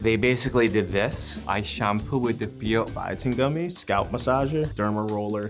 They basically did this. I shampoo with the biotin gummy, scalp massager, derma roller.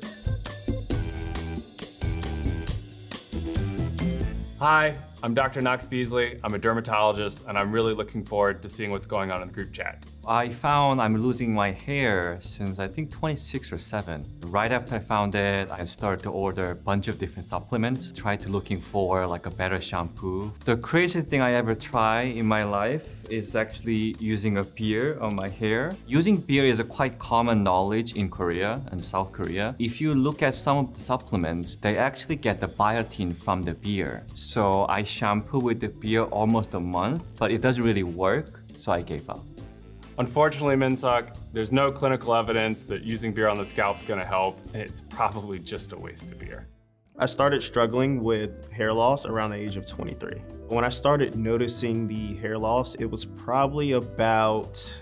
Hi, I'm Dr. Knox Beasley. I'm a dermatologist, and I'm really looking forward to seeing what's going on in the group chat. I found I'm losing my hair since I think 26 or 7. Right after I found it, I started to order a bunch of different supplements, tried to looking for like a better shampoo. The craziest thing I ever tried in my life is actually using a beer on my hair. Using beer is a quite common knowledge in Korea and South Korea. If you look at some of the supplements, they actually get the biotin from the beer. So I shampoo with the beer almost a month, but it doesn't really work, so I gave up. Unfortunately, Min-Suk, there's no clinical evidence that using beer on the scalp is going to help. It's probably just a waste of beer. I started struggling with hair loss around the age of 23. When I started noticing the hair loss, it was probably about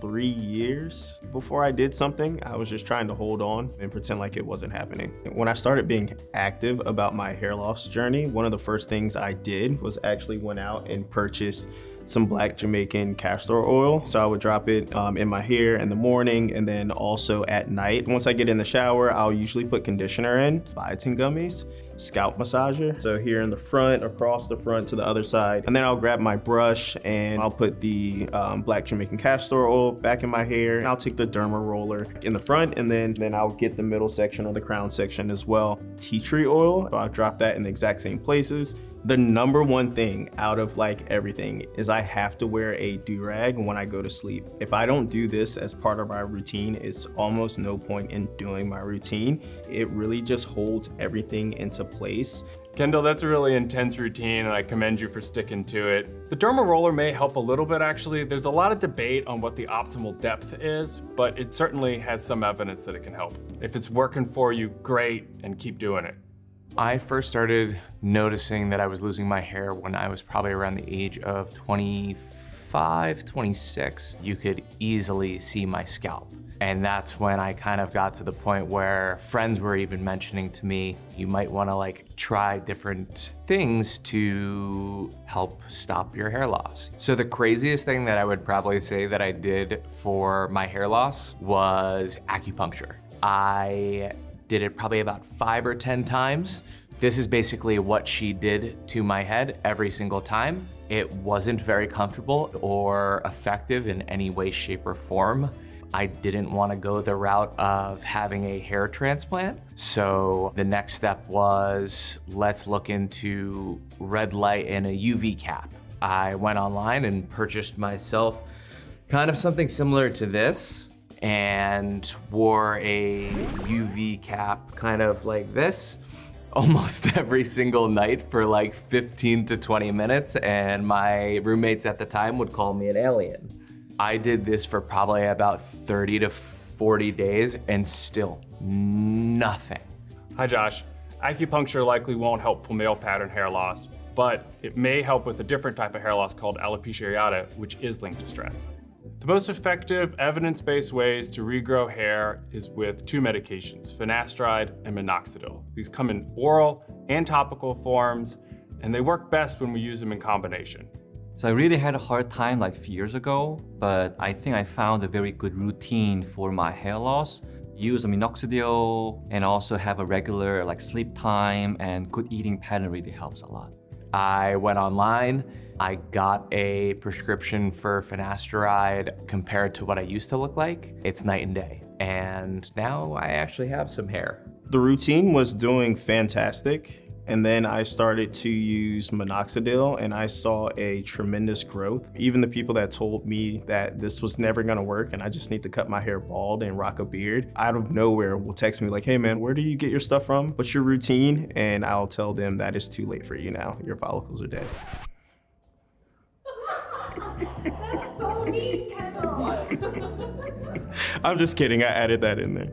3 years before I did something. I was just trying to hold on and pretend like it wasn't happening. When I started being active about my hair loss journey, one of the first things I did was actually went out and purchased some black Jamaican castor oil. So I would drop it in my hair in the morning and then also at night. Once I get in the shower, I'll usually put conditioner in, biotin gummies, scalp massager. So here in the front, across the front to the other side. And then I'll grab my brush and I'll put the black Jamaican castor oil back in my hair. And I'll take the derma roller in the front and then I'll get the middle section or the crown section as well. Tea tree oil, so I'll drop that in the exact same places. The number one thing out of like everything is I have to wear a do-rag when I go to sleep. If I don't do this as part of my routine, it's almost no point in doing my routine. It really just holds everything into place. Kendall, that's a really intense routine, and I commend you for sticking to it. The derma roller may help a little bit, actually. There's a lot of debate on what the optimal depth is, but it certainly has some evidence that it can help. If it's working for you, great, and keep doing it. I first started noticing that I was losing my hair when I was probably around the age of 25, 26. You could easily see my scalp. And that's when I kind of got to the point where friends were even mentioning to me, you might want to like try different things to help stop your hair loss. So the craziest thing that I would probably say that I did for my hair loss was acupuncture. I did it probably about 5 or 10 times. This is basically what she did to my head every single time. It wasn't very comfortable or effective in any way, shape, or form. I didn't want to go the route of having a hair transplant. So the next step was, let's look into red light and a UV cap. I went online and purchased myself kind of something similar to this, and wore a UV cap kind of like this almost every single night for like 15 to 20 minutes, and my roommates at the time would call me an alien. I did this for probably about 30 to 40 days and still nothing. Hi, Josh. Acupuncture likely won't help for male pattern hair loss, but it may help with a different type of hair loss called alopecia areata, which is linked to stress. The most effective evidence-based ways to regrow hair is with 2 medications, finasteride and minoxidil. These come in oral and topical forms, and they work best when we use them in combination. So I really had a hard time like a few years ago, but I think I found a very good routine for my hair loss. Use minoxidil and also have a regular like sleep time, and good eating pattern really helps a lot. I went online, I got a prescription for finasteride compared to what I used to look like. It's night and day. And now I actually have some hair. The routine was doing fantastic. And then I started to use minoxidil and I saw a tremendous growth. Even the people that told me that this was never gonna work and I just need to cut my hair bald and rock a beard, out of nowhere will text me like, hey man, where do you get your stuff from? What's your routine? And I'll tell them that it's too late for you now. Your follicles are dead. That's so neat, Kendall. I'm just kidding, I added that in there.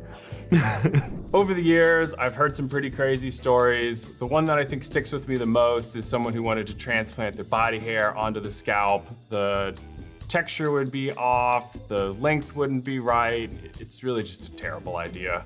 Over the years, I've heard some pretty crazy stories. The one that I think sticks with me the most is someone who wanted to transplant their body hair onto the scalp. The texture would be off, the length wouldn't be right. It's really just a terrible idea.